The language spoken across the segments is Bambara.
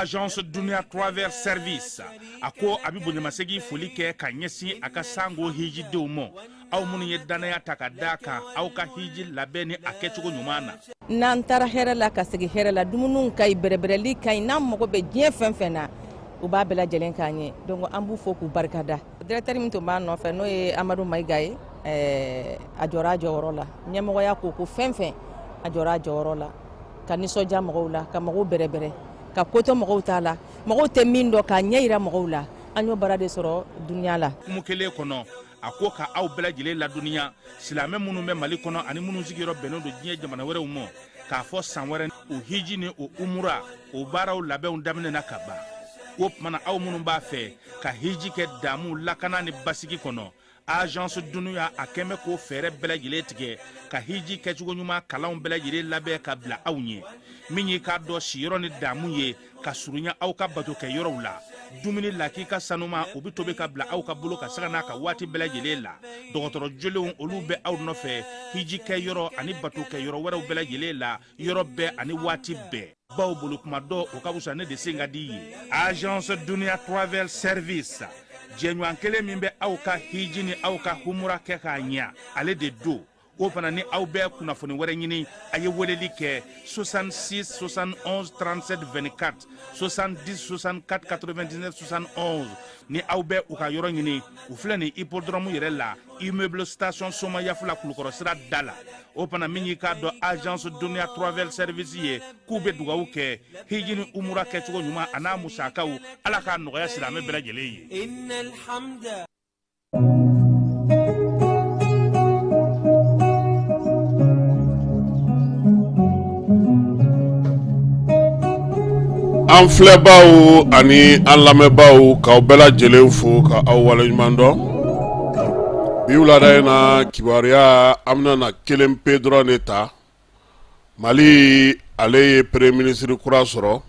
Agence Dunia Travers Service ako abibu nyamasegi folike ka nyesi aka sango hiji deumo au munu ye danaya takadaka au ka hiji labeni akechugo nyumana nan tara hera la ka segi hera la dumunun kay berebereli kay nam moko be dien fenfena u ba bela jelen kanye donc ambu foku barkada directeur min to ma no fe no e Amadou Maïgaye ajora jorola nyamo ya ko fenfen ajora jorola kaniso jamo la ka mago berebere ka koto mɔgɔw tala mɔgɔw tɛ min dɔ ka ɲɛ yira mɔgɔw la an y'o bara de sɔrɔ dunya la kumukele kɔnɔ a ko ka aw bɛɛ lajɛlen la dunya silamɛ minnu bɛ Mali kɔnɔ ani minnu sigiyɔrɔ bɛnnen don diɲɛ jamana wɛrɛw ma k'a fɔ san wɛrɛ o hiji ni o umura o baaraw labɛnw daminɛna ka ban o tumana aw minnu b'a fɛ ka hiji kɛ damu lakana ni basigi kɔnɔ Agence Dunuya a kɛmɛ ko fɛɛrɛ bɛɛ lajɛlen tigɛ ka hiji kɛcogo ɲuman kalanw bɛɛ lajɛlen labɛn ka bila aw ɲɛ min ye k'a dɔn siyɔrɔ ni damu ye ka surunya aw ka bato kɛ yɔrɔw la dumuni laki ka sanuma o bi tobi ka bila aw ka bolo ka saga n'a ka waati bɛɛ lajɛlen la dɔgɔtɔrɔ jolenw olu bɛ aw nɔfɛ hiji kɛ yɔrɔ ani bato kɛ yɔrɔ wɛrɛw bɛɛ lajɛlen la yɔrɔ bɛɛ ani waati bɛɛ baw bolo kuma dɔ o ka wusa ne de sen ka di ye Agence Dunia Travel Service jɛɲɔgɔn kelen min bɛ aw ka hiji ni aw ka humura kɛ k'a ɲɛ ale de do o fana ni aw bɛɛ kunnafoni wɛrɛ ɲini a ye weleli kɛ 66 71 37 24 70 64 99 71 ni aw bɛɛ u ka yɔrɔ ɲini u filɛ ni hippodrome yɛrɛ la immeuble station Soma Yafula Kulukɔrɔ sira da la o fana min y'i k'a dɔn Agence Dunia Travel Service ye k'u bɛ dugawu kɛ hiji ni umura kɛcogo ɲuman a n'a musakaw ala k'a nɔgɔya silamɛ bɛɛ lajɛlen ye. An filɛbaw ani an lamɛnbaw k'aw bɛɛ lajɛlen fo ka aw waleɲuman dɔn bi wulada in na kibaruya an bɛna kelen pe dɔrɔn de ta Mali ale ye premier ministre kura sɔrɔ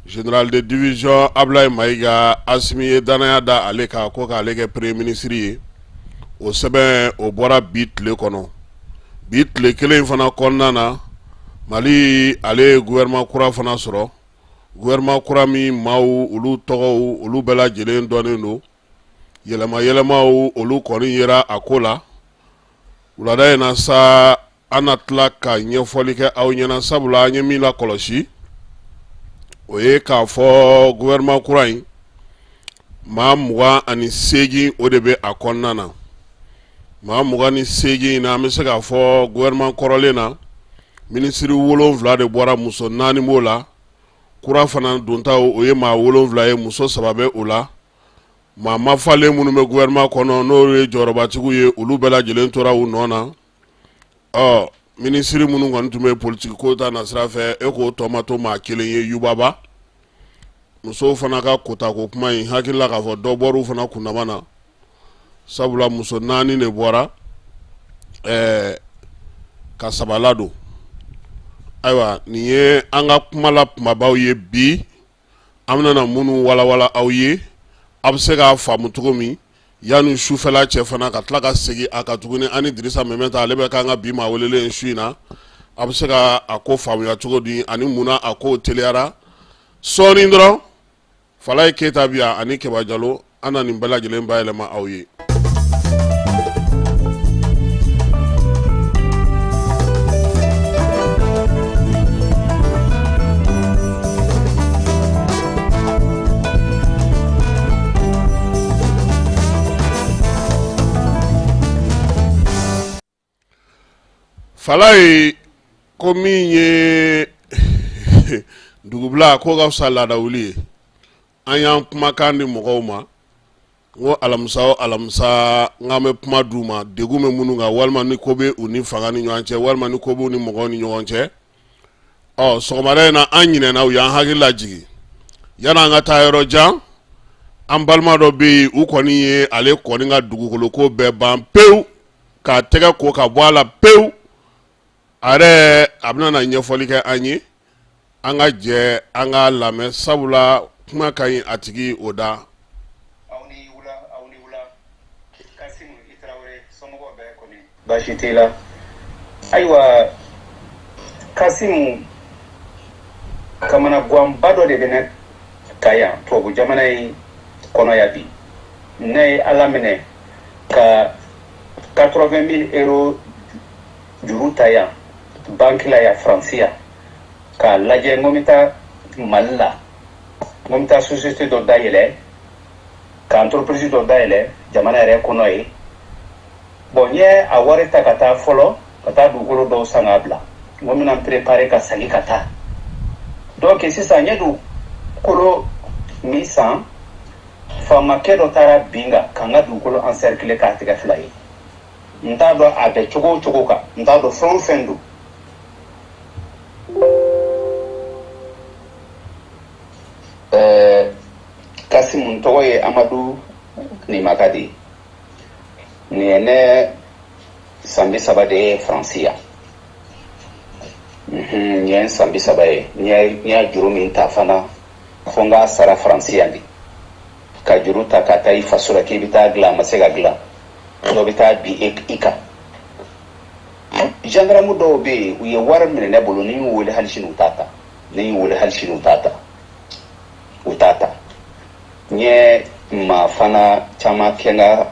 général de division Ablaye Maïga Asimi ye danaya da ale ka ko k'ale kɛ premier ministre ye o sɛbɛn o bɔra bi tile kɔnɔ bi tile kelen fana kɔnɔna na Mali ale ye gouvernement kura fana sɔrɔ gouvernement kura min maaw olu tɔgɔw olu bɛɛ lajɛlen dɔnnen don yɛlɛmaw olu kɔni yera a ko la wulada in na sa an na tila ka ɲɛfɔli kɛ aw ɲɛna sabula an ye min lakɔlɔsi o ye k'a fɔ gouvernement kura in maa 28 o de bɛ a kɔnɔna na maa 28 na an bɛ se k'a fɔ gouvernement kɔrɔlen na ministre 7 de bɔra muso 4 b'o la kura fana donta o ye maa 7 ye muso 3 bɛ o la maa mafalen minnu bɛ gouvernement kɔnɔ n'o ye jɔyɔrɔbatigiw ye olu bɛɛ lajɛlen tora u nɔ na ministre minnu kɔni tun bɛ politique ko ta na sira fɛ e k'o tɔ ma to maa kelen ye Yubaba musow fana ka kotako kuma in hakilila k'a fɔ dɔ bɔr'u fana kundama na sabula muso 4 de bɔra ka 3 ladon ayiwa nin ye an ka kumala kumabaw ye bi an bɛna minnu walawala aw ye a bɛ se k'a faamu cogo min yanni sufɛla cɛ fana ka tila ka segin a ka tuguni ani Dirisa Mɛmɛta ale bɛ k'an ka bi maa welelen su in na a bɛ se ka a ko faamuya cogo di ani munna a ko teliyara sɔɔni dɔrɔn Falaye Keyita bi yan ani Keba Jalo an na nin bɛɛ lajɛlen bayɛlɛma aw ye. falai ko min ye dugubla ko ga sala da wuli an yan kuma kan di mɔgɔw ma ngo alamsa ngame kuma duma degume munu ga walma ni ko be uni fanga ni ɲɔgɔn cɛ walma ni ko be uni mɔgɔw ni ɲɔgɔn cɛ sɔgɔmada na an ɲinɛ na u y'an hakili jigi yana an ka taa yɔrɔ jan an balima dɔ bɛ yen u kɔni ye ale kɔni ka dugukolo ko bɛɛ ban pewu k'a tɛgɛ ko ka bɔ a la pewu a yɛrɛ a bɛna na ɲɛfɔli kɛ an ye an ka jɛ an ka lamɛn sabula kuma ka ɲi a tigi o da. aw ni wula Kasimu i Tarawele somɔgɔw bɛɛ kɔni baasi t'i la ayiwa Kasimu kamana guanba dɔ de bɛ ne ka yan tubabu jamana in kɔnɔ ya bi ne ye Ala minɛ ka 80,000 € juru ta yan banki la ya Faransi yan k'a lajɛ n ko n bɛ taa Mali la n ko n bɛ taa société dɔ dayɛlɛ ka entreprise dɔ dayɛlɛ jamana yɛrɛ kɔnɔ ye bon n ye a wari ta ka taa fɔlɔ ka taa dugukolo dɔw san k'a bila n ko n bɛna n préparer ka segin ka taa donc sisan n ye dugukolo min san faamakɛ dɔ taara bin kan ka n ka dugukolo encercler k'a tigɛ fila ye n t'a dɔn a bɛ cogo o cogo kan n t'a dɔn fɛn o fɛn don Kasimu n tɔgɔ ye Amadu Nimaka de ye nin ye ne san 30 de ye Faransi yan n ye san 30 ye n y'a juru min ta fana fo n k'a sara Faransi yan de ka juru ta ka taa i faso la k'i bɛ taa dilan a ma se ka dilan dɔ bɛ taa bi i kan gendarme dɔw bɛ yen u ye wari minɛ ne bolo ni y'u wele hali sini u t'a ta ni y'u wele hali sini u t'a ta u t'a ta n ye maa fana caman kɛ n ka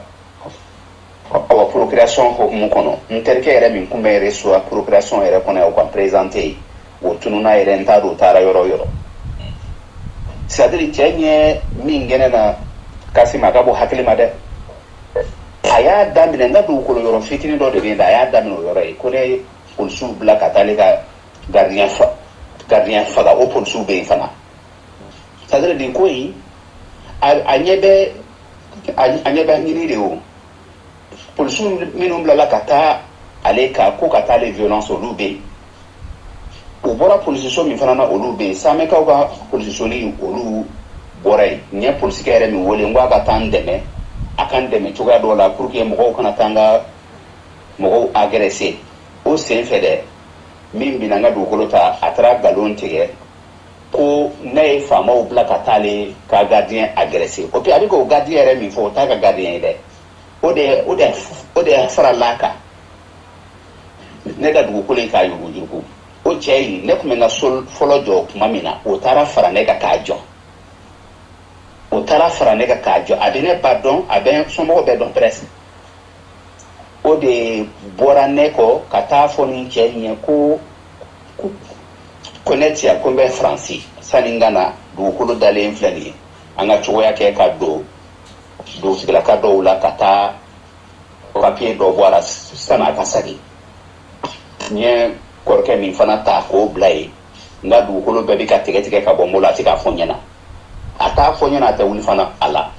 procuration hokumu kɔnɔ n terikɛ yɛrɛ min kun bɛ reçoit procuration yɛrɛ kɔnɔ o ka présenter o tununa yɛrɛ n t'a dɔn o taara yɔrɔ yɔrɔ c'est à dire cɛ ɲɛ min gɛnɛ na Kasimu a ka bɔ hakili ma dɛ a y'a daminɛ n ka dugukolo yɔrɔ fitinin dɔ de bɛ yen a y'a daminɛ o yɔrɔ ye ko ne ye polisiw bila ka taa ale ka gardien faga o polisiw bɛ yen fana c'est à dire nin ko in a ɲɛ bɛ ɲini de o polisiw minnu bilala ka taa ale kan ko ka taa ale violence olu bɛ yen u bɔra polisiso min fana na olu bɛ yen Samɛkaw ka polisiso ni olu bɔra yen n ye polisikɛ yɛrɛ min wele n ko a ka taa n dɛmɛ a ka n dɛmɛ cogoya dɔ la pour que mɔgɔw kana taa n ka mɔgɔw agresser o sen fɛ dɛ min bɛna n ka dugukolo ta a taara nkalon tigɛ ko ne ye faamaw bila ka taa ale ka gardien agresser o puis a bɛ k'o gardien yɛrɛ min fɔ o t'a ka gardien ye dɛ o de fara l'a kan ne ka dugukolo in k'a yuruguyurugu o cɛ in ne tun bɛ n ka so fɔlɔ jɔ tuma min na o taara fara ne kan k'a jɔ a bɛ ne ba dɔn a bɛ somɔgɔw bɛɛ dɔn presque o de bɔra ne kɔ ka taa fɔ nin cɛ in ye ko ne ti yan ko n bɛ Faransi sani n ka na dugukolo dalen filɛ nin ye an ka cogoya kɛ ka don sigilaka dɔw la ka taa papier dɔ bɔ a la sani a ka segin n ye kɔrɔkɛ min fana ta k'o bila yen n ka dugukolo bɛɛ bɛ ka tigɛ ka bɔ n bolo a tɛ k'a fɔ n ɲɛna a t'a fɔ n ɲɛna a tɛ wuli fana a la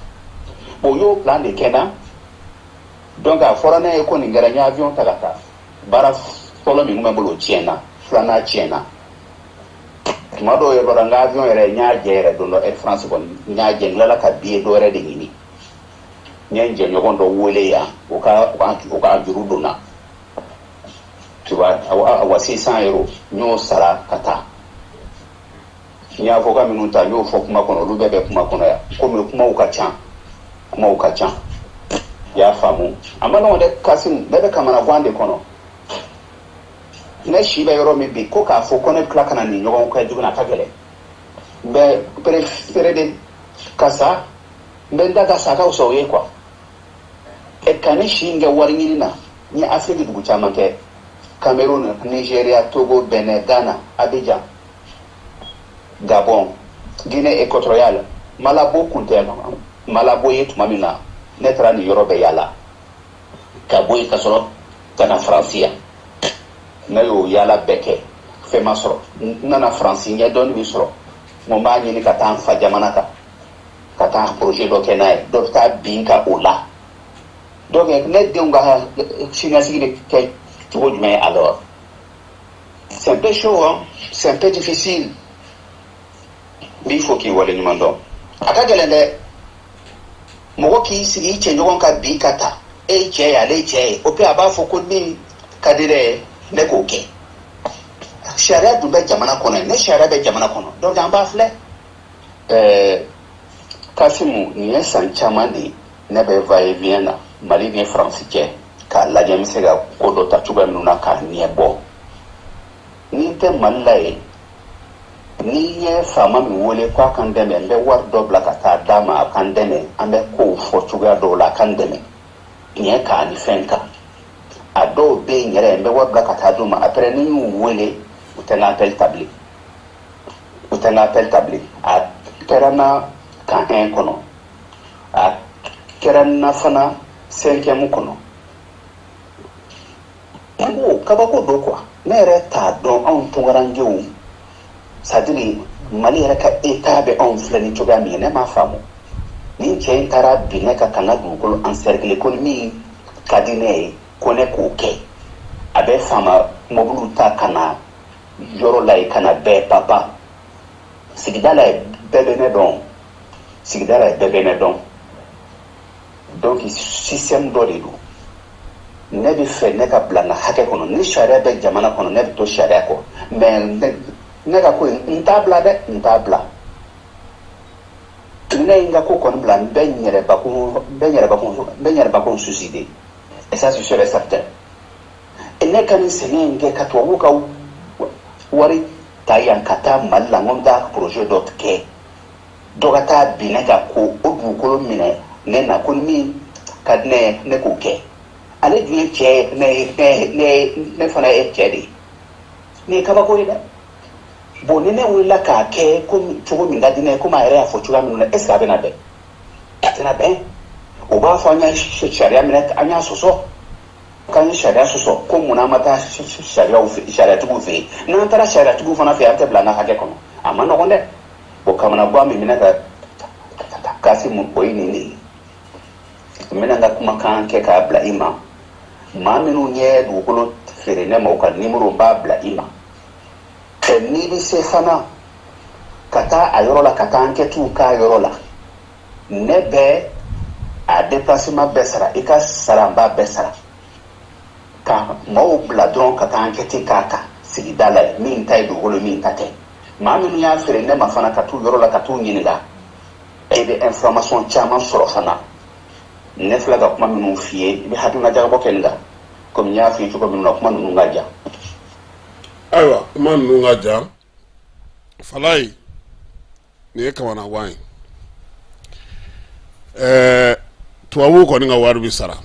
o y'o plan de kɛ n na donc a fɔra ne ye ko nin kɛra n ye avion ta ka taa baara fɔlɔ min kun bɛ n bolo o tiɲɛna filanan tiɲɛna tuma dɔw yɛrɛ la n ka avion yɛrɛ n y'a jɛ yɛrɛ don dɔ Air France kɔni n y'a jɛ n tilala ka billet dɔ wɛrɛ de ɲini n ye n jɛɲɔgɔn dɔ wele yan o ka juru donna tu vois awa 600 € n y'o sara ka taa n y'a fɔ ka minnu ta n y'o fɔ kuma kɔnɔ olu bɛɛ bɛ kuma kɔnɔ yan komi kumaw ka ca i y'a faamu a ma nɔgɔn dɛ Kasimu bɛɛ bɛ kamana gan de kɔnɔ ne si bɛ yɔrɔ min bi ko k'a fɔ ko ne bɛ tila ka na nin ɲɔgɔn kɛ tuguni a ka gɛlɛn n bɛ préféré de ka sa n bɛ n da ka sa ka fisa o ye quoi ka ne si in kɛ wari ɲini na n ye Afiriki dugu caman kɛ Cameroun, Nigeria, Togo, Benin, Ghana, Abidjan, Gabon, Guinée équatoriale, Malabo kuntɛ Malabo ye tuma min na ne taara nin yɔrɔ bɛɛ yaala ka bɔ yen ka sɔrɔ ka na Faransi yan na yo yala beke fe masoro nana France nya don mi soro mo ma ni ka tan fa jamana ka tan projet do kenai do ta binka ola donc ne de nga sinasi de ke tout mais alors c'est un peu chaud hein? C'est un peu difficile mais il faut qu'il wale ni mando aka gelende mo ki sigi che nyogon ka bi kata e che ya le che o pe aba fo ko ni kadire ne ko ke sharia du be jamana kono ne sharia be jamana kono donc en ba fle Kasimu ni san chamani ne be va et vient na mali ni France ke ka la jam se ga ko do ta tuba nuna ka ni bo ni te malai ni ye fama mi wole kwa kan deme mbe war dobla ka ta dama kan deme ambe ko fo tuga do la kan deme ni ka ni fenka ado be nyere mbe war bla ka ta duma après ni wole utana appel tabli a kerana ka en kono a kerana fana 5e kono ngo kabako do kwa nere ta don on tungarangewu sadili mali yɛrɛ ka état bɛ anw filɛ ni cogoya min ne m'a faamu ni cɛ in taara bin ne ka kan ka dugukolo encercler ko min ka di ne ye ko ne k'o kɛ a bɛ faama mobiliw ta ka na yɔrɔ la yen ka na bɛɛ papa sigida la bɛɛ bɛ ne dɔn sigida la bɛɛ bɛ ne dɔn donc système dɔ de don ne bɛ fɛ ne ka bila n ka hakɛ kɔnɔ ni sariya bɛ jamana kɔnɔ ne bɛ to sariya kɔ mais ne ka ko ntabla de ntabla ne inga ko kon bla ben yere ba ko suicide et ça c'est sûr et certain et ne kan senen ke ka to ka wari tayan kata malla ngonda projet dot ke dogata bineka ko odu ko mine ne na ko mi kadne ne ko ke ale due che ne fana e chedi ni ka ba ko ida bon ne wula ka ke ko chugo mi ngadi ne ko ma ere afo chuga mi no est-ce que abena be atena be o ba fa nya sharia mi ne anya soso kan sharia soso ko muna mata sharia o sharia tugu fe na tara sharia tugu fana fe ante blana hake kono ama no gonde bo kamana gwa mi mina ka kasi mu ko ni mina nga kuma kan ke ka bla ima ma minu nye du ko fere ne mo ka nimero ba bla ima ni bi se fana kata ayorola kata anketu ka ayorola nebe a déplacement besara ika saramba besara ka mo bladron kata anketi kaka sigidala min tay do golo min tate maminu ya fere ne mafana katu yorola katu nyiniga e de information chama soro fana ne flaga kuma minu fiye bi hatuna jagabo kenga comme nya fi ko minu kuma minu ngaja ayiwa kuma ninnu ka jan falayi nin ye kamana gan ye tubabuw kɔni ka wari bi sara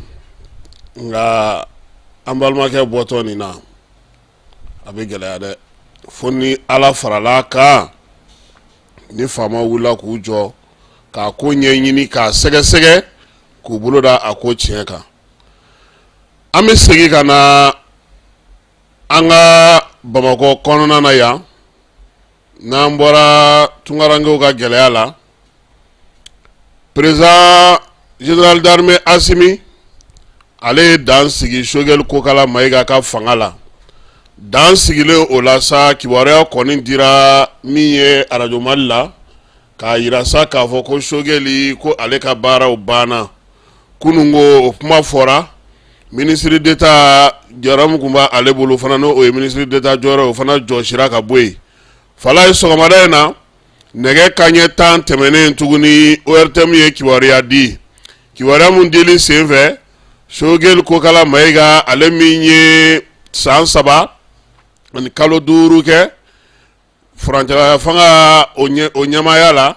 nka an balimakɛ bɔtɔ nin na a bɛ gɛlɛya dɛ fo ni ala farala kan ni faama wulila k'u jɔ k'a ko ɲɛɲini k'a sɛgɛsɛgɛ k'u bolo da a ko tiɲɛ kan an bɛ segin ka na an ka Bamako kɔnɔna na yan n'an bɔra tunkarankew ka gɛlɛya la président général d'armée Assimi ale ye dan sigi Choguel Kokala Mayiga ka fanga la dan sigilen o la sa kibaruya kɔni dira min ye radio Mali la k'a yira sa k'a fɔ ko Choguel ko ale ka baaraw banna kunungo o kuma fɔra ministre d'état Jaramu kun b'a ale bolo fana n'o ye ministre d'état jɔyɔrɔ o fana jɔsira ka bɔ yen fala ye sɔgɔmada in na nɛgɛ kanɲɛ 10 tɛmɛnen tuguni ORTM ye kibaruya di kibaruya mun dili senfɛ Choguel Kokala Mayiga ale min ye san 3 ani kalo 5 kɛ furancɛla fanga o ɲɛmaya la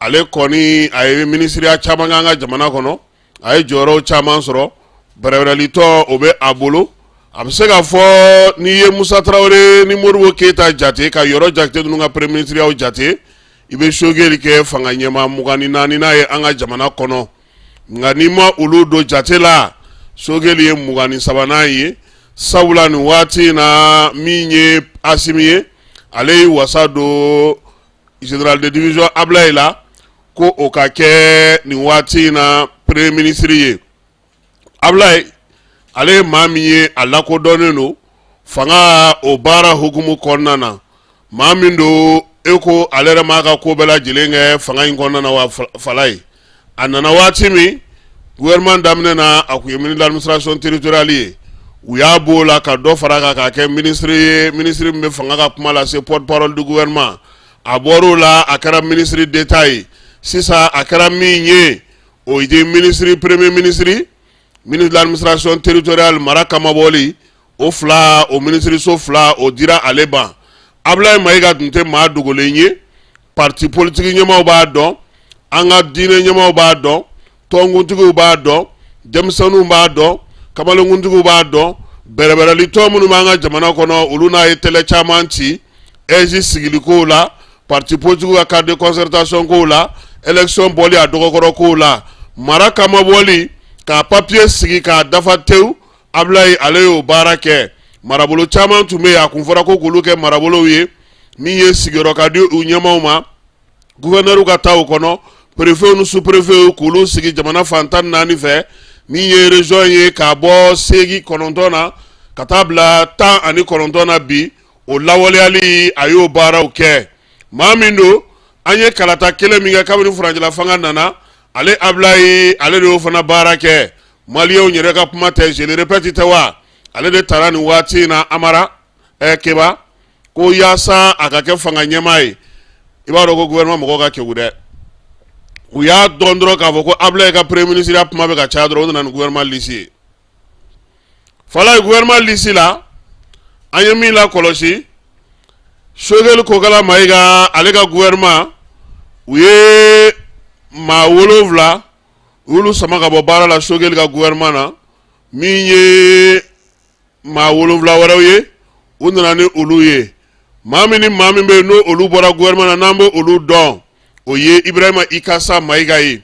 ale kɔni a ye ministeriya caman k'an ka jamana kɔnɔ a ye jɔyɔrɔw caman sɔrɔ bɛrɛbɛrɛlitɔ o bɛ a bolo a bɛ se ka fɔ n'i ye Musa Tarawele ni Modibo Keyita jate ka yɔrɔ Jakite ninnu ka premier ministeriyaw jate i bɛ Choguel kɛ fanga ɲɛmaa 24 n'a ye an ka jamana kɔnɔ nka n'i ma olu don jate la Choguel ye 23nan ye sabula ni waati na min ye Asimi ye ale ye wasa do général de division Ablaye la ko o ka kɛ ni waati na premier ministre ye. Ablaye ale ye maa min ye a lakodɔnnen do fanga o baara hukumu kɔnɔna na, maa min do e ko ale yɛrɛ m'a ka ko bɛɛ lajɛlen kɛ fanga in kɔnɔna na wa fala ye. A nana waati min gouvernement daminɛ na a kun ye ministre de l'administration territoriale ye, u y'a b'o la ka dɔ fara kan k'a kɛ ministre ye, ministre min bɛ fanga ka kuma lase porte parole du gouvernement. A bɔr'o la a kɛra ministre d'état ye, sisan a kɛra min ye o ye ministre premier ministre, ministre de l'administration territoriale mara kama bɔli, o fila o ministre so fila o dira ale ban. Ablaye Mayiga tun tɛ maa dogolen ye, parti politique ɲɛmaaw b'a dɔn, an ka diinɛ ɲɛmaaw b'a dɔn, tɔnkuntigiw b'a dɔn, denmisɛnninw b'a dɔn, kamalenkuntigiw b'a dɔn, bɛrɛbɛrɛlitɔ minnu b'an ka jamana kɔnɔ olu n'a ye télé caman ci, EJ sigili kow la, parti politique ka carte de concertation kow la, élection bɔli a dɔgɔkɔrɔ kow la, mara kama bɔli ka papier sigi k'a dafa tewu, Ablaye ale y'o baara kɛ. Marabolo caman tun bɛ yen a kun fɔra ko k'olu kɛ marabolow ye min ye sigiyɔrɔ ka di u ɲɛmaaw ma, gouverneur ka taa o kɔnɔ, préfet ni sous-préfet k'olu sigi jamana fan 14 fɛ min ye région ye k'a bɔ 8 na ka taa bila 19 na bi, o lawaleyali a y'o baaraw kɛ. Maa min do an ye kalata kelen min kɛ kabini Furanjila fanga nana, ale Ablaye ale de y'o fana baara kɛ. Maliyɛnw yɛrɛ ka kuma tɛ, je le répète tɛ wa, ale de taara ni waati na Amara Keba ko yaasa a ka kɛ fanga ɲɛmaa ye. I b'a dɔn ko gouvernement mɔgɔw ka kɛwu dɛ, u y'a dɔn dɔrɔn k'a fɔ ko Ablaye ka premier ministre ya kuma bɛ ka caya dɔrɔn o nana ni gouvernement lisi ye. Fala ye gouvernement lisi la an ye min lakɔlɔsi, Sogɛli Kokala Mayiga ale ka gouvernement u ye maa 7 olu sama ka bɔ baara la Sogɛli ka gouvernement na, min ye maa 7 wɛrɛw ye u nana ni olu ye. Maa min ni maa min bɛ yen n'o olu bɔra gouvernement na n'an bɛ olu dɔn o ye Ibrahima Ikasa Mayiga ye.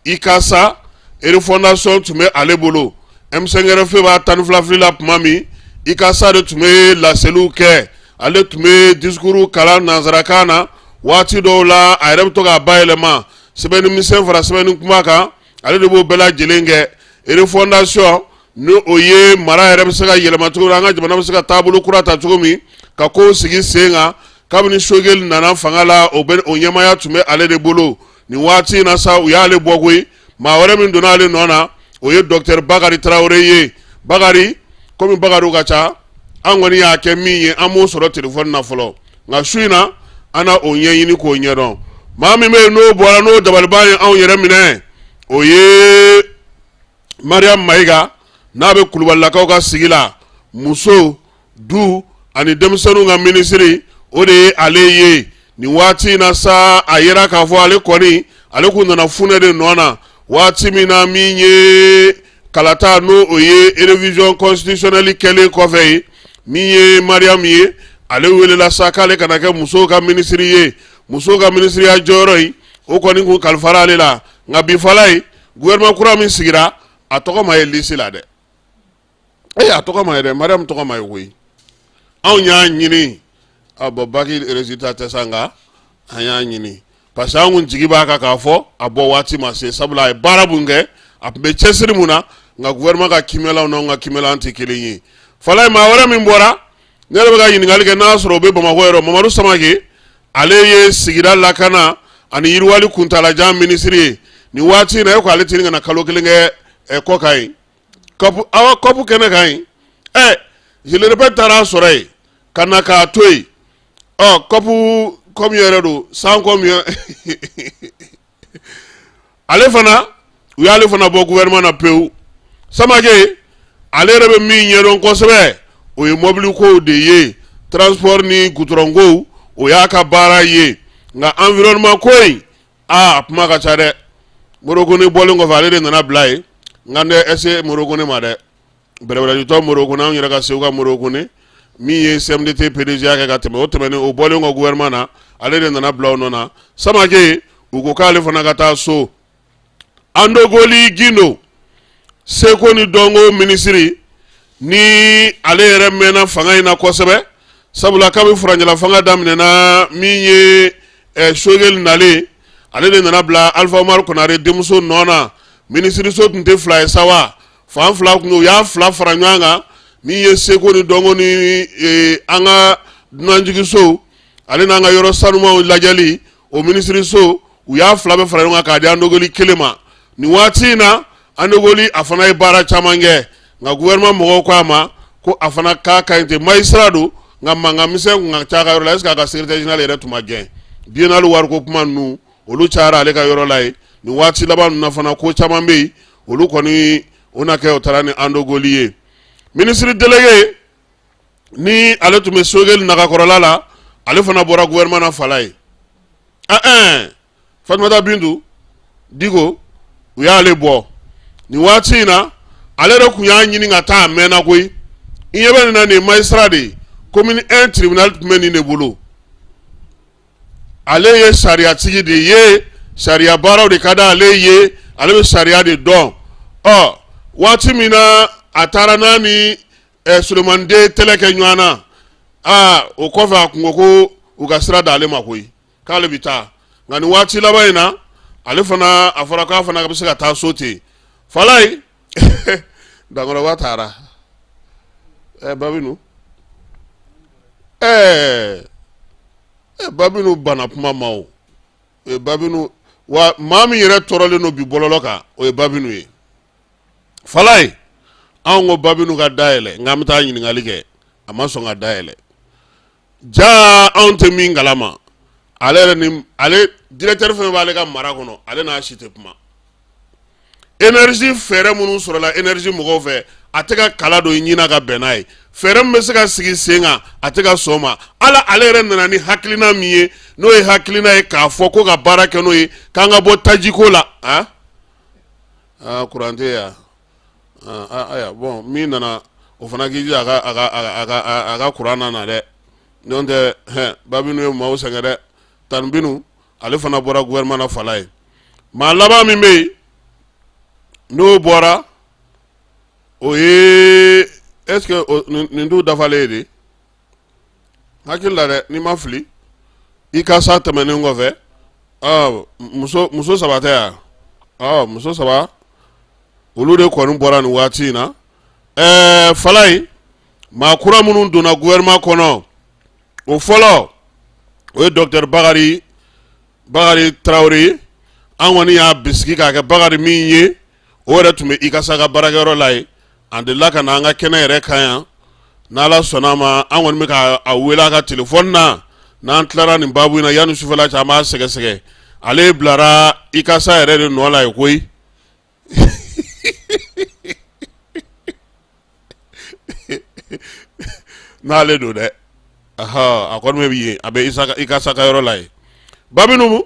Ikasa refondation tun bɛ ale bolo, M5RFI b'a 12 fili la tuma min Ikasa de tun bɛ laseliw kɛ, ale tun bɛ discours kalan nanzarakan na, waati dɔw la a yɛrɛ bɛ to k'a bayɛlɛma sɛbɛnni misɛn fara sɛbɛnni kuma kan, ale de b'o bɛɛ lajɛlen kɛ. Refondation ni o ye mara yɛrɛ bɛ se ka yɛlɛma cogo min, an ka jamana bɛ se ka taabolo kura ta cogo min, ka kow sigi sen kan. Kabini Sogɛli nana fanga la o ɲɛmaaya tun bɛ ale de bolo. Ni waati in na sa u y'ale bɔ koyi, maa wɛrɛ min donna ale nɔ na o ye Docteur Bakari Tarawele ye. Bakari komi Bakariw ka ca, an kɔni y'a kɛ min ye an m'o sɔrɔ téléphone na fɔlɔ, nka su in na an na o ɲɛɲini k'o ɲɛdɔn. Maa min bɛ yen n'o bɔra n'o dabaliban ye anw yɛrɛ minɛ, o ye Mariam Mayiga n'a bɛ Kulubalilakaw ka sigi la, muso, du ani denmisɛnninw ka ministre o de ye ale ye. Ni waati in na sa a yera k'a fɔ ale kɔni ale kun nana funɛ de nɔ na waati min na min ye kalata n'o o ye révision constitutionnelle kɛlen kɔfɛ ye, min ye Mariam ye, ale welela sa k'ale kana kɛ musow ka ministre ye. Musow ka ministre ya jɔyɔrɔ in o kɔni kun kalifara ale la, nka bi fala ye gouvernement kura min sigira a tɔgɔ ma ye lisi la dɛ. A tɔgɔ ma ye dɛ, Mariam tɔgɔ ma ye koyi. Anw y'a ɲini bɔn Baki résultat tɛ sa nka an y'a ɲini parce que an kun jigi b'a kan k'a fɔ a bɔ waati ma se, sabula a ye baara mun kɛ a tun bɛ cɛsiri mun na, nka gouvernement ka kimɛlaw n'anw ka kimɛlaw tɛ kelen ye. Fala ye maa wɛrɛ min bɔra ne yɛrɛ bɛ ka ɲininkali kɛ n'a sɔrɔ o bɛ Bamakɔ yɔrɔ, Mamadu Samake ale ye sigida lakana ani yiriwali kuntalajan ministre ye. Ni waati in na e ko ale tɛ ka na kalo 1 kɛ kɔ kan ye, COP kɛnɛ kan ye. Je le répète taara sɔrɔ yen ka na k'a to yen. COP comme yɛrɛ do sans comme ale fana u y'ale fana bɔ gouvernement na pewu. Samake ale yɛrɛ bɛ min ɲɛdɔn kosɛbɛ o ye mobili kow de ye, transport ni goudron kow o y'a ka baara ye, nka environnement ko in a kuma ka ca dɛ. Morokoni bɔlen kɔfɛ ale de nana bila yen, nka ne ɛse Morokoni ma dɛ. Bɛrɛbɛrɛjitɔ Morokoni an yɛrɛ ka Segu ka Morokoni min ye CMDT PDG kɛ ka tɛmɛ o tɛmɛnen o bɔlen ka gouvernement na ale de nana bila o nɔ na. Samake u ko k'ale fana ka taa so. Andogoli Gindo Seko ni Dɔnko ministre ni ale yɛrɛ mɛnna fanga in na kosɛbɛ sabula kabi furanjala fanga daminɛna min ye Sogɛli nalen ale de nana bila Alpha Umaru Konare denmuso nɔ na minisiriso tun tɛ fila ye sa wa fan fila kun u y'a fila fara ɲɔgɔn kan min ye seko ni dɔnko ni an ka dunanjigiso ale n'an ka yɔrɔ sanumanw lajɛli o minisiriso u y'a fila bɛɛ fara ɲɔgɔn kan k'a di Andogoli kelen ma nin waati in na Andogoli a fana ye baara caman kɛ nka gouvernement mɔgɔw ko a ma ko a fana ka ɲi ten magistrat don nka mankan misɛn kun ka ca a ka yɔrɔ la est-ce que a ka secrétaire général yɛrɛ tun ma gɛn biennale wariko kuma ninnu olu cayara ale ka yɔrɔ la ye nin waati laban ninnu na fana ko caman bɛ yen olu kɔni o na kɛ o taara ni Andogoli ye ministre délégué ni ale tun bɛ Sogɛli nagakɔrɔla la ale fana bɔra gouvernement na fala ye Fatumata Bintu Diko u y'ale bɔ nin waati in na ale yɛrɛ kun y'a ɲini ka taa a mɛnna koyi i ɲɛ bɛ nin na nin ye magistrat de ye commune 1 tribunal tun bɛ nin de bolo ale ye sariyatigi de ye sariya baaraw de ka d'ale ye ale bɛ sariya de dɔn waati min na a taara n'a ni Sulemani Den Tɛlɛ kɛ ɲɔgɔn na o kɔfɛ a kun ko u ka sira d'ale ma koyi k'ale bɛ taa nka nin waati laban in na ale fana a fɔra k'a fana bɛ se ka taa so ten Falaye Dankɔrɔba taara Babinu Babinu bana kuma ma o Babinu wa maa min yɛrɛ tɔɔrɔlen don bi bɔlɔlɔ kan o ye Babinu ye Falaye anw ko Babinu ka dayɛlɛ nka an bɛ taa ɲininkali kɛ a ma sɔn ka dayɛlɛ jaa anw tɛ min kalama ale yɛrɛ ni ale directeur fɛn b'ale ka mara kɔnɔ ale n'a si tɛ kuma énergie fɛɛrɛ minnu sɔrɔla énergie mɔgɔw fɛ a tɛ ka kala don i ɲina ka bɛn n'a ye fɛɛrɛ min bɛ se ka sigi sen kan a tɛ ka sɔn ma ale yɛrɛ nana ni hakilina min ye n'o ye hakilina ye k'a fɔ ko ka baara kɛ n'o ye k'an ka bɔ tajiko la courant tɛ yan aya bon min nana o fana k'i jija a ka courant na dɛ n'o tɛ Babinu ye maaw sɛgɛn dɛ Tanbinu ale fana bɔra gouvernement na fala ye maa laban min bɛ yen n'o bɔra o ye est-ce que nin t'u dafalen ye de hakili la dɛ n'i ma fili i ka sa tɛmɛnen kɔfɛ muso saba tɛ yan muso saba olu de kɔni bɔra nin waati in na Falaye maa kura minnu donna gouvernement kɔnɔ o fɔlɔ o ye Docteur Bakari Traoré an kɔni y'a bisigi k'a kɛ Bakari min ye o yɛrɛ tun bɛ ICASA ka baarakɛyɔrɔ la ye an delila ka na an ka kɛnɛ yɛrɛ kan yan n'Ala sɔnna a ma an kɔni bɛ k'a wele a ka telefɔni na n'an tilara nin baabu in na yanni sufɛla cɛ an b'a sɛgɛsɛgɛ ale bilara ICASA yɛrɛ de nɔ la ye koyi n'ale don dɛ a kɔni bɛ yen a bɛ ICASA ka yɔrɔ la ye Babinu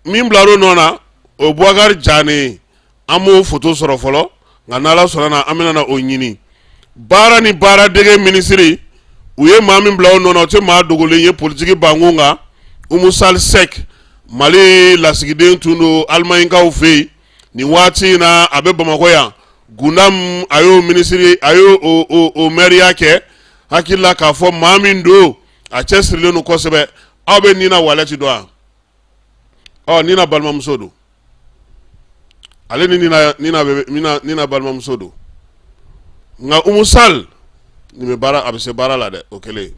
min bilar'o nɔ na o Boubacar Diané an m'o photo sɔrɔ fɔlɔ nka n'Ala sɔnna na an bɛna o ɲini baara ni baara dege minisiri u ye maa min bila o nɔ na o tɛ maa dogolen ye politiki bankun kan Umu Sal Sek Mali lasigiden tun don Alimaɲikaw fɛ yen nin waati in na a bɛ Bamakɔ yan Gundam a y'o minisiri a y'o o maire kɛ hakili la k'a fɔ maa min don a cɛsirilen don kosɛbɛ aw bɛ Nina Walɛti dɔn wa Nina balimamuso don ale ni Nina balimamuso don nka Umu Sal nin bɛ baara a bɛ se baara la dɛ o kɛlen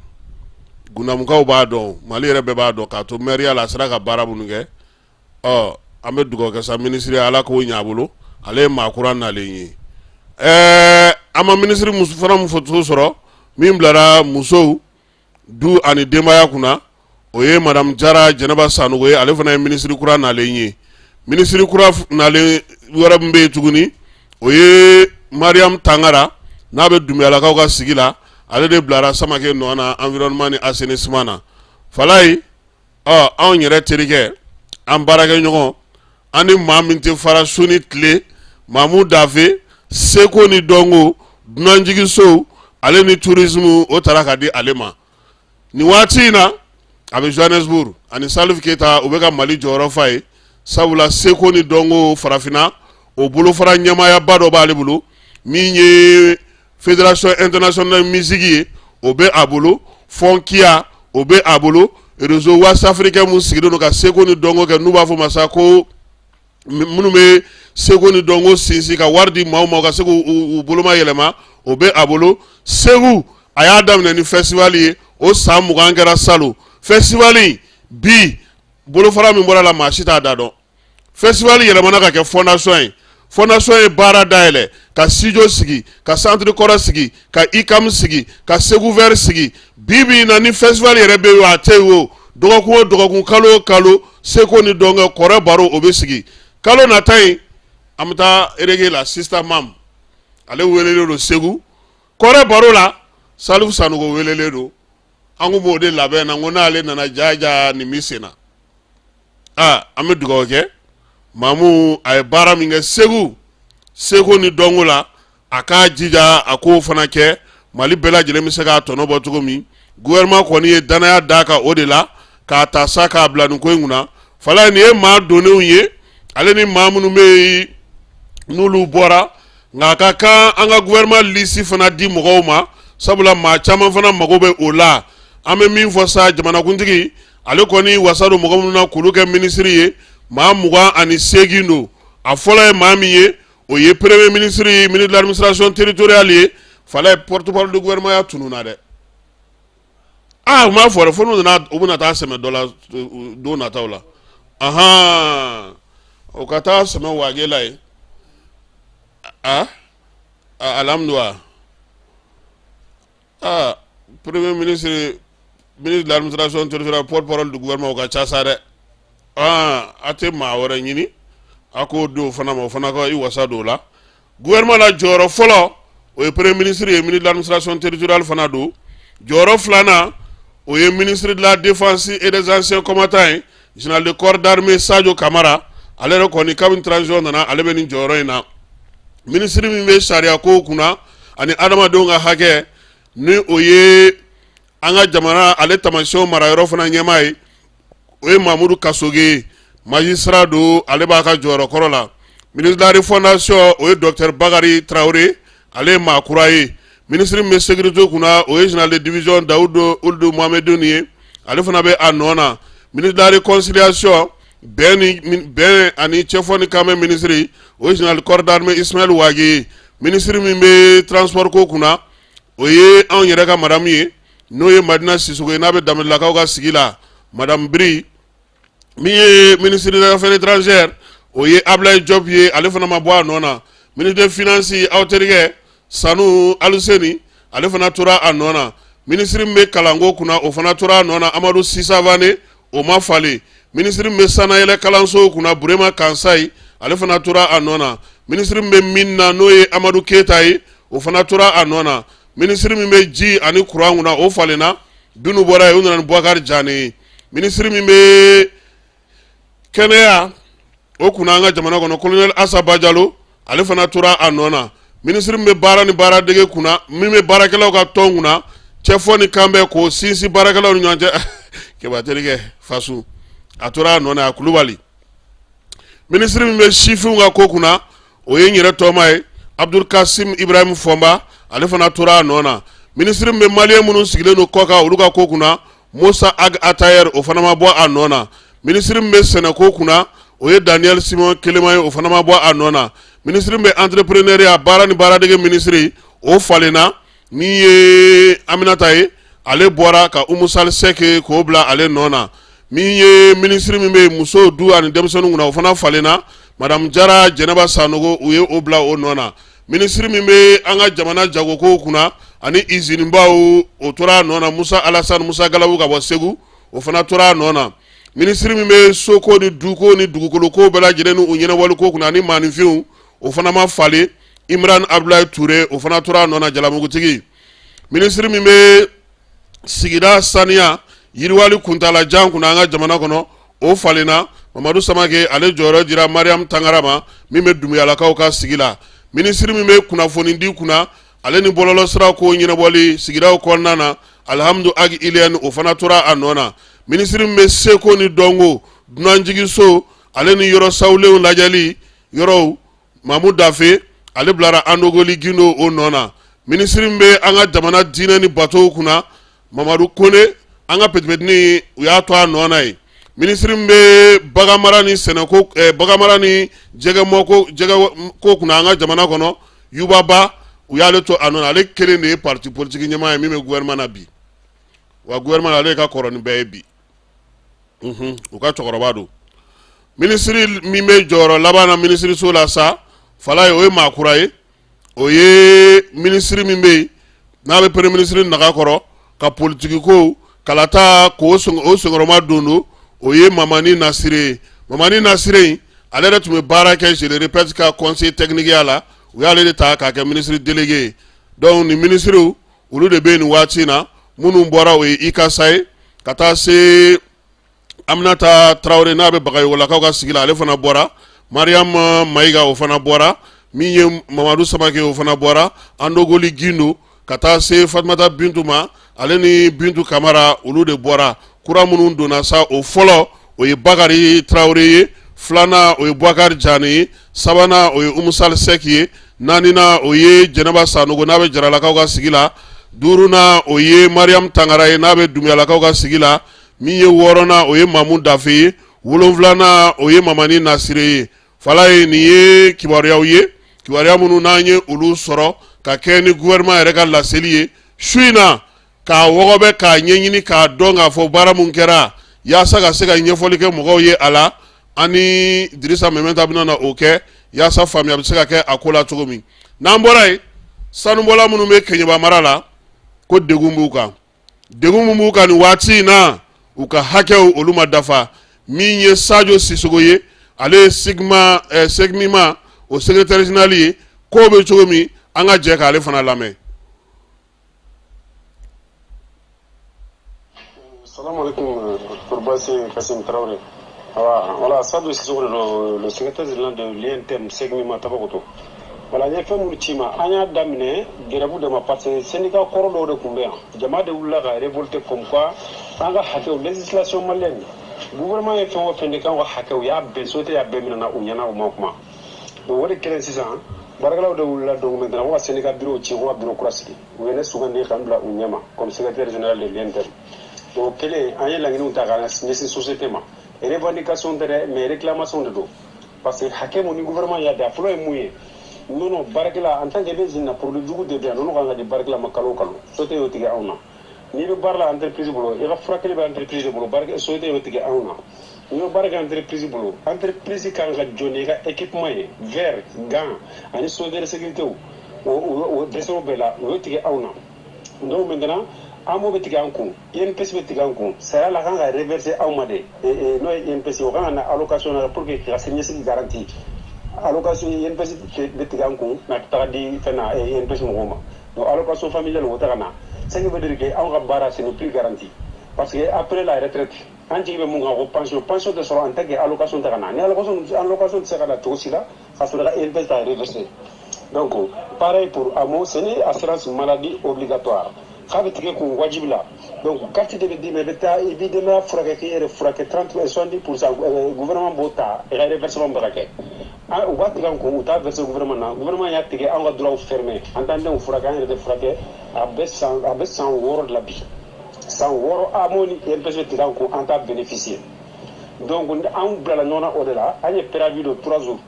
Gundamukaw b'a dɔn Mali yɛrɛ bɛɛ b'a dɔn k'a to maire la a sera ka baara minnu kɛ an bɛ dugawu kɛ sa minisiri Ala k'o ɲɛ a bolo ale ye maa kura nalen ye an ma minisiri fana mun photo sɔrɔ min bilara musow du ani denbaya kunna o ye Madame Jara Jɛnɛba Sanogo ye ale fana ye minisiri kura nalen ye minisiri kura nalen wɛrɛ min bɛ yen tuguni o ye Mariam Tangara n'a bɛ Dumuyalakaw ka sigi la ale de bilara Samake nɔ na environnement ni assainissement na Falaye anw yɛrɛ terikɛ an baarakɛ ɲɔgɔn an ni maa min tɛ fara su ni tile Mamu Dafe seko ni dɔnko dunanjigisow ale ni tourisme o taara ka di ale ma nin waati in na a bɛ Johannesburg ani Salif Keita u bɛ ka Mali jɔyɔrɔ fa ye sabula seko ni dɔnko farafinna o bolofara ɲɛmaayaba dɔ b'ale bolo min ye fédération internationale musique o bɛ a bolo fonkia o bɛ a bolo réseau West Africain mun sigilen don ka seko ni dɔnko kɛ n'u b'a fɔ ma sa ko minnu bɛ seko ni dɔnko sinsin ka wari di maaw ma ka se k'u boloma yɛlɛma o bɛ a bolo Segu a y'a daminɛ ni festival ye o san 20 kɛra salon festival bi bolofara min bɔra la maa si t'a da dɔn festival yɛlɛmana ka kɛ fondation ye fondation ye baara dayɛlɛ ka studio sigi ka centre kɔrɔ sigi ka ICAM sigi ka Segu Vert sigi bi na ni festival yɛrɛ bɛ yen a tɛ yen o dɔgɔkun o dɔgɔkun kalo o kalo seko ni dɔnkɛ kɔrɛ baro o bɛ sigi kalo nata yen an bɛ taa erege la Sister Mam ale welelen don Segu kɔrɛ baro la Salifu Sanogo welelen don an ko b'o de labɛn na ko n'ale nana jaja ni mi senna an bɛ dugawu kɛ Mamu a ye baara min kɛ Segu ni dɔnko la a k'a jija a k'o fana kɛ Mali bɛɛ lajɛlen bɛ se k'a tɔnɔ bɔ cogo min gouvernement kɔni ye danaya d'a kan o de la k'a ta sa k'a bila nin ko in kunna fala nin ye maa donnenw ye ale ni maa minnu bɛ yen n'olu bɔra nka a ka kan an ka gouvernement liste fana di mɔgɔw ma sabula maa caman fana mago bɛ o la an bɛ min fɔ sa jamanakuntigi ale kɔni wasa don mɔgɔ minnu na k'olu kɛ minisiri ye maa 28 don a fɔlɔ ye maa min ye o ye premier ministre ye ministre de l'administration territoriale ye fala ye porte-parole du gouvernement ya tununa dɛ u m'a fɔ dɛ fo n'u nana u bɛna taa sɛmɛ dɔ la don nataw la o ka taa sɛmɛ wage la ye alhamdulillah premier ministre ministre de l'administration territoriale porte-parole du gouvernement o ka ca sa dɛ a tɛ maa wɛrɛ ɲini a k'o don fana ma o fana ka i wasa don la gouvernement la jɔyɔrɔ fɔlɔ o ye premier ministre ye ministre de l'administration territoriale fana don jɔyɔrɔ filanan o ye ministre de la défense et des anciens combattants ye général de corps d'armée Sadio Kamara ale yɛrɛ kɔni kabini transition nana ale bɛ nin jɔyɔrɔ in na ministre min bɛ sariya kow kunna ani adamadenw ka hakɛ ni o ye an ka jamana ale tamasiyɛnw mara yɔrɔ fana ɲɛmaa ye o ye Mamudu Kasoge magistrat do ale b'a ka jɔyɔrɔ kɔrɔ la ministre de la refondation o ye docteur Bakari Traoré ale ye maa kura ye ministre min bɛ sécurité kunna o ye général de division Daoudo Ould Mohamedou ye ale fana bɛ a nɔ na ministre de la réconciliation bɛn ani cɛfɔ ni kamɛ ministre o ye général corps d'armée Ismaël Wage ye ministre min bɛ transport ko kunna o ye anw yɛrɛ ka madame ye n'o ye Madina Sisoko ye n'a bɛ Danbɛlɛlakaw ka sigi la madame Bri min ye ministre des affaires étrangères o ye Ablaye Diop ye ale fana ma bɔ a nɔ na ministre des finances aw terikɛ Sanu Aluseni ale fana tora a nɔ na ministre min bɛ kalanko kunna o fana tora a nɔ na Amadou Sisa Vane o ma falen ministre min bɛ sanayɛlɛ kalanso kunna Burema Kansayi ale fana tora a nɔ na ministre min bɛ min na n'o ye Amadou Keita ye o fana tora a nɔ na ministre min bɛ ji ani courant kunna o falenna Binu bɔra ye o nana ni Boubacar Diané ye ministre min bɛ kɛnɛya o kunna an ka jamana kɔnɔ colonel Assa Badialo ale fana tora a nɔ na ministre min bɛ baara ni baaradege kunna min bɛ baarakɛlaw ka tɔn kunna cɛfɔ ni kan bɛ k'o sinsin baarakɛlaw ni ɲɔgɔn cɛ kɛbaterikɛ Fasu a tora a nɔ na a Kulubali ministre min bɛ sifinw ka ko kunna o ye n yɛrɛ tɔma ye Abdul Kasim Ibrahim Fɔnba ale fana tora a nɔ na ministre min bɛ maliyɛn minnu sigilen don kɔ kan olu ka ko kunna Musa Ag Atayer o fana ma bɔ a nɔ na ministre min bɛ sɛnɛko kunna o ye Daniel Simon Kelema ye o fana ma bɔ a nɔ na ministre min bɛ entrepreneuriat baara ni baaradege ministre o falenna min ye Aminata ye ale bɔra ka Umu Sal Sek k'o bila ale nɔ na min ye ministre min bɛ muso du ani denmisɛnninw kunna o fana falenna madame Jara Jɛnɛba Sanogo u ye o bila o nɔ na ministre min bɛ an ka jamana jagokow kunna ani usine baw o tora a nɔ na Musa Alassane Musa Galawu ka bɔ Segu o fana tora a nɔ na ministre min bɛ soko ni duko ni dugukoloko bɛɛ lajɛlen ni u ɲɛnabɔliko kunna ani maaninfinw o fana ma falen Imran Abdoulaye Touré o fana tora a nɔ na jalamugutigi ministre min bɛ sigida saniya yiriwali kuntalajan kunna an ka jamana kɔnɔ o falenna Mamadu Samake ale jɔyɔrɔ dira Mariam Tangara ma min bɛ Dumuyalakaw ka sigi la ministre min bɛ kunnafoni di kunna ale ni bɔlɔlɔ siraw ko ɲɛnabɔli sigidaw kɔnɔna na Alhamdu Ag Iliane o fana tora a nɔ na ministre min bɛ seko ni dɔnko dunanjigiso ale ni yɔrɔ sawulenw lajɛli yɔrɔw Mamu Dafe ale bilara Andogoli Gindo o nɔ na ministre mbe anga jamana dina ni bato kuna Mamadou Kone anga petpetni uya to anona yi ministre mbe bagamara ni senako bagamara ni jega ko kuna anga jamana kono yubaba uyale to anona ale kele ne parti politique nyama ya mime gouvernement na bi wa gouvernement ale ka koroni be bi uka chokoroba do ministre mime joro labana ministre sola sa fala yo makuraye oye ministre mimbe na be premier ministre naga koro ka politique ko kalata ko o songoroma dondo oye mamani nasire ale de tume baraka je le répète ka conseil technique yala o yale de ta ka ministre délégué donc ni ministre ulu de be ni watina munu mbora o ikasai kata se Aminata Traoré na be bagayo la ka sigila ale fana bora Mariam Maiga o fana bora Minye Mamadou Samake o fana bora Andogoli Gindo kata se Fatmata Bintuma ale ni Bintu Kamara ulu de bora kura munu dona sa o folo o ye Bakari Traoré flana o ye Bouakar Jani sabana o ye Umusal Seki nanina o ye Jenaba Sanogo na be jarala ka sigila duruna o ye Mariam Tangara na be dumyala ka sigila Minye worona o ye Mamoun Dafe wolonvlana o ye Mamani Nasire fala ye ni ye kibaruya ye kibaruya munu nanye ulu soro ka keni gouvernement yɛrɛ ka laseli ye suina ka wogobe ka ɲɛɲini ka dɔn ka fɔ baara mun kɛra yaasa ka se ka ɲɛfɔli kɛ mɔgɔw ye a la ani Dirisa Memeta bɛna na o kɛ yaasa faamuya bɛ se ka kɛ a ko la cogo min n'an bɔra ye sanubɔla minnu bɛ Keɲeba mara la ko degun b'u kan degun mun b'u kan nin waati in na u ka hakɛw olu ma dafa min ye Sadio Sissoco ye ale ye Segmima o secrétaire général ye ko bɛ cogo min an ka jɛ k'ale fana lamɛn. Salam alaikum, Kourbassi Kassim Traoré. Voilà, Sadio Sissoco le secrétaire général de l'INTM Segmima Tabakoto. Voilà, il y a fait mon tima. Anya damine, gerabu de ma partie, syndicat corolo de Kumbéa. Jama de Oula a révolté comme quoi, en la hacker législation malienne. Le gouvernement est fait un syndicat ou hacker, il y a besoin à Bemina ou Yana ou Makma. Donc, vous voyez 6 ans, Bargala de Oula, donc maintenant, on syndicat bureau, Chihuahua, bureaucratie. Vous venez souvent de Kandla ou Nyama, comme secrétaire général de l'INTM. Donc, quel est un langue d'Agana, c'est une société. Et revendication de mais réclamation de dos. Parce que hacker mon gouvernement, il y a des fleurs mouillées. Non, Barkela, en tant que des pour le jour de bien, non, on a des Barkela Makalo, sauter au Tiga Auna. Ni le bar la entreprise boulot, il va frapper l'entreprise boulot, Bark sauter au Tiga Auna. Ni le bar entreprise boulot, entreprise qui a donné équipement, verre, gants, un sauter de sécurité ou désormais là, au Tiga Auna. Donc maintenant, Amo Betiga Ankou, INPC Betiga Ankou, c'est la gang à reverser Aumade, et non INPC, on a allocation pour que la signature garantie. Allocation INPC Betiga Ankou, n'a pas dit Fena et INPC Moma. Donc allocation familiale au Tarana. Ça veut dire qu'un barrage ce n'est plus garanti. Parce qu'après la retraite, quand il y a une pension de sera en tant qu'allocation Tarana. Allocation de Serra Tosila, ça sera INPC à reverser. Donc, pareil pour Amo, ce n'est assurance maladie obligatoire. Kavitige ko wajibla donc carte de dime beta évidemment frake 30 et 70% gouvernement bota et reversement barake a wati kan ko uta verser gouvernement ya tige an droit fermé entendez on frake en de frake a besan woro de la bi sans woro amoni et pese tigan ko en ta bénéficier donc on blala nona au delà a prévu de 3 jours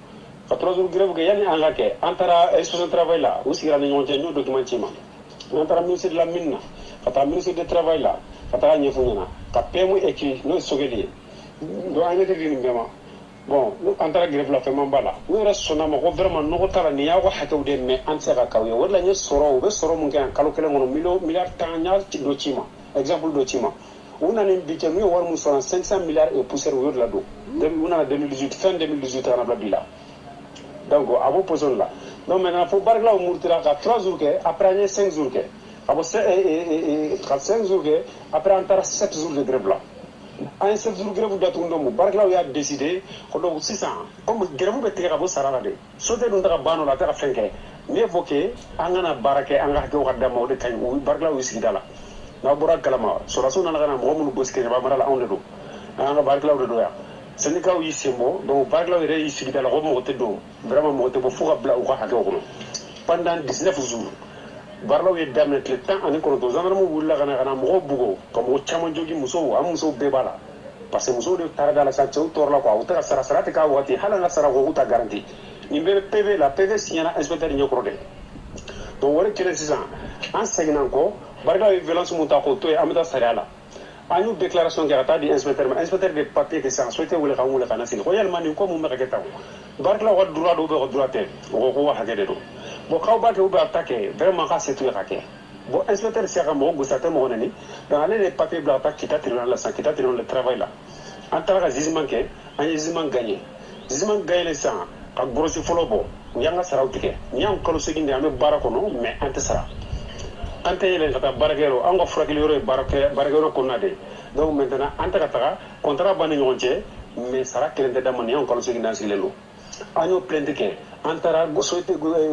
3 jours grève que yani an lake antara inspection travail là aussi ran ñon ci ñu documentement Notre ministre de la Mine, notre ministre du Travail là, notre ministre de la PMU écrit, nous sommes liés. Nous avons été venus bon, nous avons grève la femme bala. Nous restons vraiment nous avons ni awa hakaude mais ansera kawe. Wala ni soro, we soro mungi an kalokele ngono milliard tanya dochima. Exemple dochima. On a un budget nous avons 500 milliards et poussière au de la do. On a 2018 fin 2018 on a blabila. Donc à vos positions là. Donc maintenant, il faut que la mourtira à 3 jours, après 5 jours. Après 5 jours, après on 7 jours de grève là. En 7 jours de grève, vous avez a décidé, comme 600 ans, comme grève, vous avez dit, saralade. Sautez nous dans la banne, la terre fin. Mais il faut que, en a baraque, en a damo de caille, ou bargla ou isidala. N'a pas de calama. Sur la zone, on a un moment où bosquet, on va la onde d'eau. On a bargla ou de doya. Syndicat où il s'est mort, donc Bargla est ici dans la remontée d'eau. Vraiment monté pour faire bla ou quoi pendant 19 jours. barlaw ye daminɛ tile 10 ani kɔnɔntɔn gendarme wulila ka na mɔgɔw bugo ka mɔgɔ caman jogi musow an musow bɛɛ b'a la parce que musow de taara da la sa cɛw tɔɔrɔ la quoi u tɛ ka sara tɛ k'a waati hali an ka sara ko k'u ta garanti nin bɛɛ bɛ PV la PV signera inspecteur ɲɛkɔrɔ de donc wari kelen sisan an seginna kɔ barikaw ye violence mun ta k'o to yen an bɛ taa sariya la an y'u déclaration kɛ ka taa di inspecteur ma inspecteur de papier kɛ sisan souhaité wele k'an wele ka na sigi ko yalima nin ko mun bɛ ka kɛ tan barikaw ka droit do bɛ ka droit tɛ o ko ko hakɛ de don bon k'aw b'a kɛ u bɛ a ta kɛ vraiment k'a se t'u ye ka kɛ bon inspecteur se ka mɔgɔ gosi a tɛ mɔgɔ nɛni donc ale de papier bila ka taa kita tribunal la sisan kita tribunal de travail la an taara ka jugement kɛ an ye jugement gagné jugement gagné sisan ka gorosi fɔlɔ bɔ u y'an ka saraw tigɛ nin y'an kalo 8 de an bɛ baara kɔnɔ mais an tɛ sara an tɛ yɛlɛn ka taa baarakɛyɔrɔ an ka furakɛli yɔrɔ ye baarakɛyɔrɔ kɔnɔna de donc maintenant an tɛ ka taga contrat b'an ni ɲɔgɔn cɛ mais sara kelen tɛ d'an ma nin y'an kalo 8 de an sigilen don an y'o plainte kɛ an taara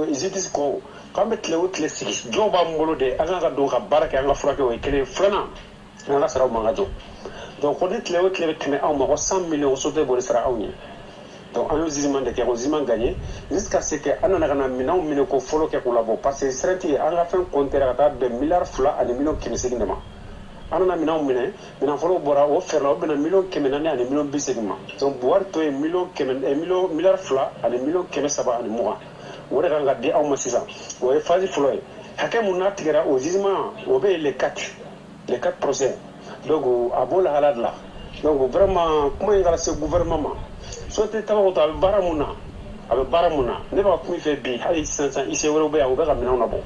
justice kɔ k'an bɛ tile o tile sigi jɔn b'an bolo de an kan ka don ka baara kɛ an ka furakɛ o ye kelen filanan an ka saraw man ka jɔ donc ko ni tile o tile bɛ tɛmɛ anw ma ko 100 millions sote b'o de sara anw ye donc an y'o jugement de kɛ ko jugement gagné jusqu'à ce que an nana ka na minɛnw minɛ ko fɔlɔ kɛ k'u labɔ parce que sirantigi an ka fɛn compter ka taa bɛn miliyari 2 ani miliyɔn 800 de ma an nana minɛnw minɛ minɛn fɔlɔ bɔra o fɛɛrɛ la o bɛnna miliyɔn 400 ani miliyɔn 80 ma donc buwari tɔ ye miliyari 2 ani miliyɔn 320 o de kan ka di anw ma sisan o ye phase fɔlɔ ye hakɛ mun n'a tigɛra o jugement o bɛ yen les 4 procès donc a b'o lahala de la donc vraiment kuma in ka se gouvernement ma sote tabakoto a bɛ baara mun na ne b'a kuma i fɛ bi hali sisan IC wɛrɛw bɛ yan u bɛ ka minɛnw labɔ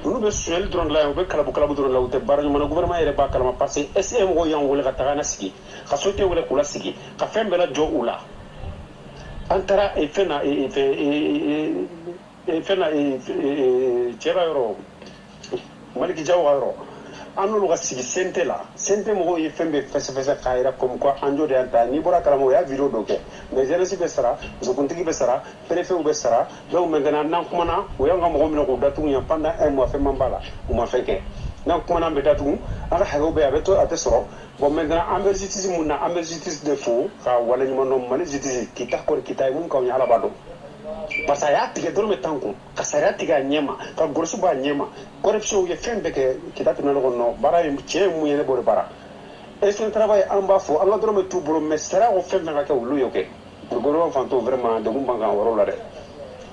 olu bɛ sonyali dɔrɔn de la yan u bɛ kalabu dɔrɔn de la u tɛ baara ɲuman na gouvernement yɛrɛ b'a kalama parce que SE mɔgɔw y'an wele ka taga an sigi ka sote wele k'u la sigi ka fɛn bɛɛ lajɔ u la an taara fɛn na cɛ ka yɔrɔ Maliki Jawo ka yɔrɔ an n'olu ka sigi sente la sente mɔgɔw ye fɛn bɛɛ fɛsɛfɛsɛ k'a yira comme quoi an jo de y'an ta n'i bɔra kalama o y'a video dɔ kɛ mais jeunesse bɛ sara musokuntigi bɛ sara préfet bɛ sara donc maintenant n'an kumana o y'an ka mɔgɔw minɛ k'u datugu yan pendant 1 mois fɛn man b'a la u ma fɛn kɛ n'an kumana an bɛ datugu an ka hakɛw bɛ yen a tɛ sɔrɔ bon maintenant an bɛ justice mun na an bɛ justice de fo ka waleɲuman dɔn Mali justice kita kɔni kita ye mun k'anw ye Ala b'a dɔn parce que a y'a tigɛ dɔrɔmɛ 10 kun ka sariya tigɛ a ɲɛ ma ka gorosi bɔ a ɲɛ ma corruption ye fɛn bɛɛ kɛ kita tribunal kɔnɔ baara ye tiɲɛ ye mun ye ne b'o de baara inspection travail an b'a fɔ an ka dɔrɔmɛ t'u bolo mais sariya ko fɛn fɛn ka kɛ olu y'o kɛ le gouvernement fan t'o vraiment degun b'an kan o yɔrɔ la dɛ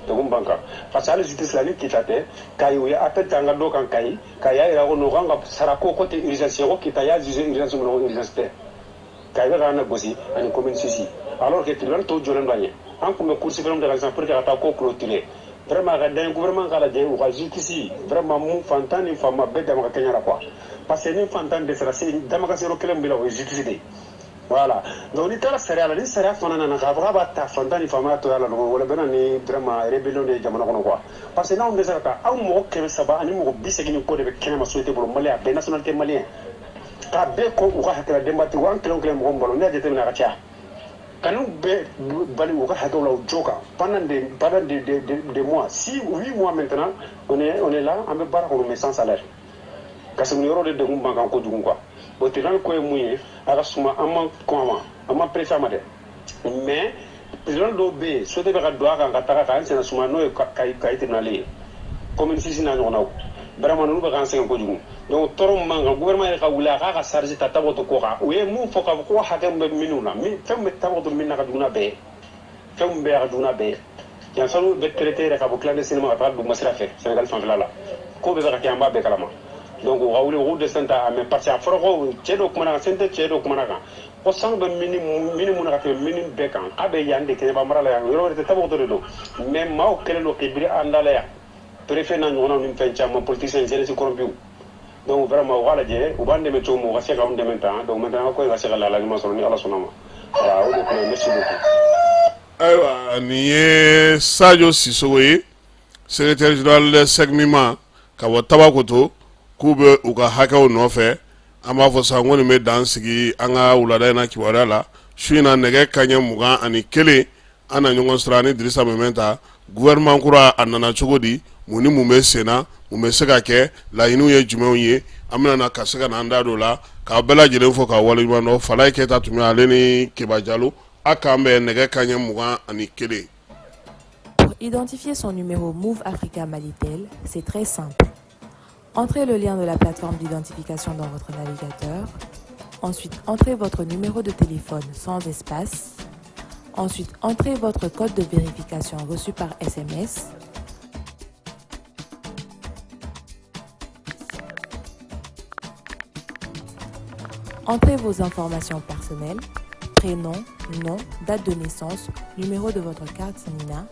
degun b'an kan parce que hali justice la ni kita tɛ k'a ye u ye appel ta an ka dɔ kan Kayi k'a y'a yira ko non k'an ka sara ko tɛ urgence ye ko kita y'a jugé urgence min na ko urgence tɛ Kayi bɛ k'an lagosi ani commune 6 alors que tribunal tɔw jɔlen don a ɲɛ an kun bɛ cour suprême de la pour que ka taa ko clôturer vraiment a ka da gouvernement k'a lajɛ u ka justice vraiment mun fantan ni faama bɛɛ dama ka kɛɲɛ la quoi parce que ni fantan dɛsɛra se dama ka se yɔrɔ kelen min la o ye justice de ye voilà donc ni taara sariya la ni sariya fana nana k'a fɔ k'a b'a ta fantan ni faama to la ɲɔgɔn wala bɛ na ni vraiment rébellion de ye jamana kɔnɔ quoi parce que n'anw dɛsɛra ta anw mɔgɔ 300 ani mɔgɔ 80 ko de bɛ kɛnɛ ma société bolo malien a bɛɛ nationalité malien k'a bɛɛ ko u ka hakɛla denbatigiw an kelen mɔgɔ min bolo ne y'a jateminɛ a ka ca kanu bɛɛ bali u ka hakɛw la u jo kan pendant des mois 8 mois maintenant on est là an bɛ baara kɔnɔ mais sans salaire parce que nin yɔrɔ de degun b'an kan kojugu quoi o tribunal ko ye mun ye a ka suma an ma kɔn a ma an ma pressé a ma dɛ mais tribunal dɔw bɛ yen sote bɛ ka don a kan ka taga k'an sɛnɛ suma n'o ye Kayi tribunal ye commune 6 n'a ɲɔgɔnnaw vraiment ninnu bɛ k'an sɛgɛn kojugu donc tɔɔrɔ min b'an kan gouvernement yɛrɛ ka wuli a k'a ka charge ta Tabakoto ko kan u ye mun fɔ k'a fɔ ko hakɛ min bɛ minnu na fɛn min bɛ Tabakoto min na ka jugu n'a bɛɛ ye fɛn min bɛ a ka jugu n'a bɛɛ ye yan fɛn bɛ traité yɛrɛ ka bɔ clandestinement ka taga duguma sira fɛ Sénégal fanfɛla la ko bɛ ka kɛ an b'a bɛɛ kalama donc u ka wuli u k'u desɛn ta mais parce que a fɔra ko cɛ dɔ kumana kan CNT cɛ dɔ kumana kan ko sanu bɛ mini mun na ka tɛmɛ mini bɛɛ kan k'a bɛ yan de Kɛɲɛba mara la yan yɔrɔ wɛrɛ tɛ Tabakoto de don mais maaw kɛlen don k'i biri an da la yan préfet n'a ɲɔgɔnnaw ni fɛn caman politiciens jeunesse corrompus donc vraiment u k'a lajɛ u b'an dɛmɛ cogo min u ka se k'anw dɛmɛ tan donc maintenant ko in ka se ka lahala ɲuman sɔrɔ ni Ala sɔnna ma voilà o de tun ye merci beaucoup. Ayiwa nin ye Sadio Sissoco ye secrétaire général de SECMIMA ka bɔ Tabakoto k'u bɛ u ka hakɛw nɔfɛ an b'a fɔ sa n ko nin bɛ dan sigi an ka wulada in na kibaruya la su in na nɛgɛ kaɲɛ 21 an na ɲɔgɔn sɔrɔ ani Dirisa Mɛmɛnta gouvernement kura a nana cogo di mun ni mun bɛ sen na mun bɛ se ka kɛ laɲiniw ye jumɛnw ye an bɛna na ka se ka na an da don la k'aw bɛɛ lajɛlen fɔ k'aw waleɲuman dɔn Falaye Keyita tun bɛ ale ni Keba Jalo a k'an bɛn nɛgɛ kaɲɛ 21. Pour identifier son numéro Move Africa Malitel, c'est très simple. Entrez le lien de la plateforme d'identification dans votre navigateur. Ensuite, entrez votre numéro de téléphone sans espace. Ensuite, entrez votre code de vérification reçu par SMS. Entrez vos informations personnelles, prénom, nom, date de naissance, numéro de votre carte Nina.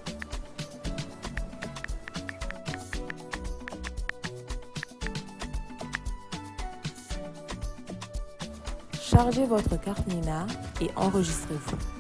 Chargez votre carte Nina et enregistrez-vous.